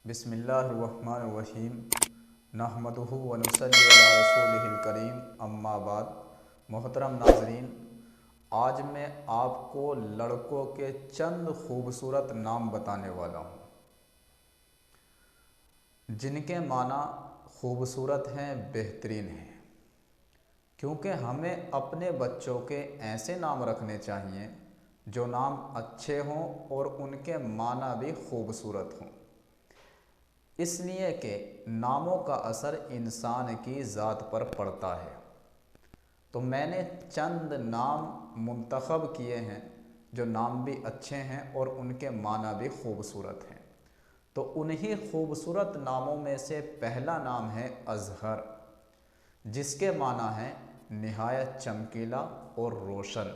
बिस्मिल्लाहिर्रहमानिर्रहीम नहमदुहु व नुसल्ली अला रसूलिहिल करीम अम्मा बाद। मोहतरम नाज़रीन, आज मैं आपको लड़कों के चंद खूबसूरत नाम बताने वाला हूँ जिनके माना खूबसूरत हैं, बेहतरीन हैं। क्योंकि हमें अपने बच्चों के ऐसे नाम रखने चाहिए जो नाम अच्छे हों और उनके माना भी खूबसूरत हों, इसलिए कि नामों का असर इंसान की ज़ात पर पड़ता है। तो मैंने चंद नाम मुंतखब किए हैं जो नाम भी अच्छे हैं और उनके माना भी खूबसूरत हैं। तो उन्हीं खूबसूरत नामों में से पहला नाम है अज़हर, जिसके माना है निहायत चमकीला और रोशन।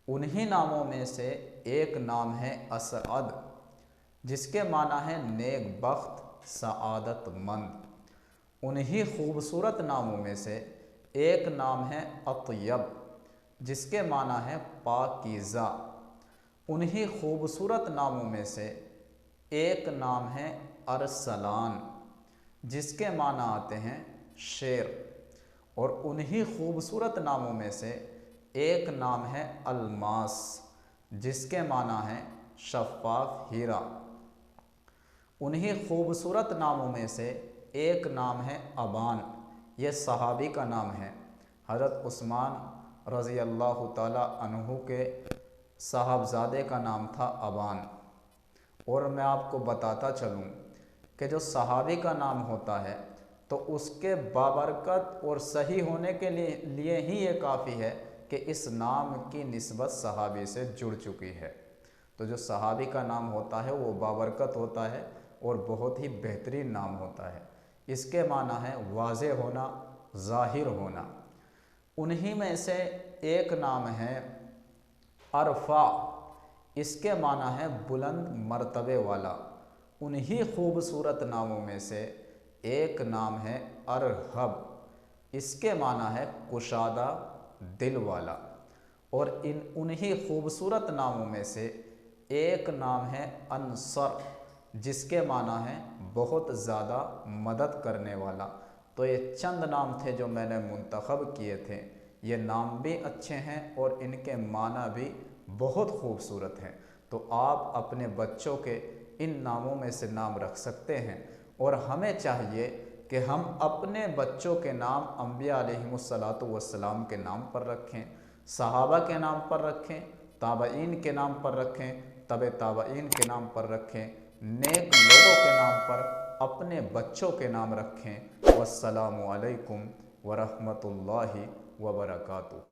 उन्हीं नामों में से एक नाम है असअद, जिसके माना है नेक बख्त, सआदतमंद। उन्हीं खूबसूरत नामों में से एक नाम है अतयब, जिसके माना है पाकीज़ा। उन्हीं खूबसूरत नामों में से एक नाम है अरसलान, जिसके माना आते हैं शेर। और उन्हीं खूबसूरत नामों में से एक नाम है अलमास, जिसके माना है शफ़ाफ हीरा। उन्हीं खूबसूरत नामों में से एक नाम है अबान, ये सहाबी का नाम है। हज़रत उस्मान रज़ी अल्लाह ताला अन्हु के साहबजादे का नाम था अबान। और मैं आपको बताता चलूँ कि जो सहाबी का नाम होता है तो उसके बाबरकत और सही होने के लिए ही ये काफ़ी है कि इस नाम की निस्बत सहाबी से जुड़ चुकी है। तो जो सहाबी का नाम होता है वो बाबरकत होता है और बहुत ही बेहतरीन नाम होता है। इसके माना है वाज़े होना, ज़ाहिर होना। उन्हीं में से एक नाम है अरफ़ा, इसके माना है बुलंद मर्तबे वाला। उन्हीं खूबसूरत नामों में से एक नाम है अरहब, इसके माना है कुशादा, दिल वाला। और उन्हीं खूबसूरत नामों में से एक नाम है अंसर, जिसके माना है बहुत ज़्यादा मदद करने वाला। तो ये चंद नाम थे जो मैंने मुंतखब किए थे। ये नाम भी अच्छे हैं और इनके माना भी बहुत खूबसूरत हैं। तो आप अपने बच्चों के इन नामों में से नाम रख सकते हैं। और हमें चाहिए कि हम अपने बच्चों के नाम अंबिया अलैहिमुस्सलातु वस्सलाम के नाम पर रखें, सहाबा के नाम पर रखें, ताबईन के नाम पर रखें, तबे ताबईन के नाम पर रखें, नेक लोगों के नाम पर अपने बच्चों के नाम रखें। वस्सलामु अलैकुम वरहमतुल्लाहि वबरकातुहू।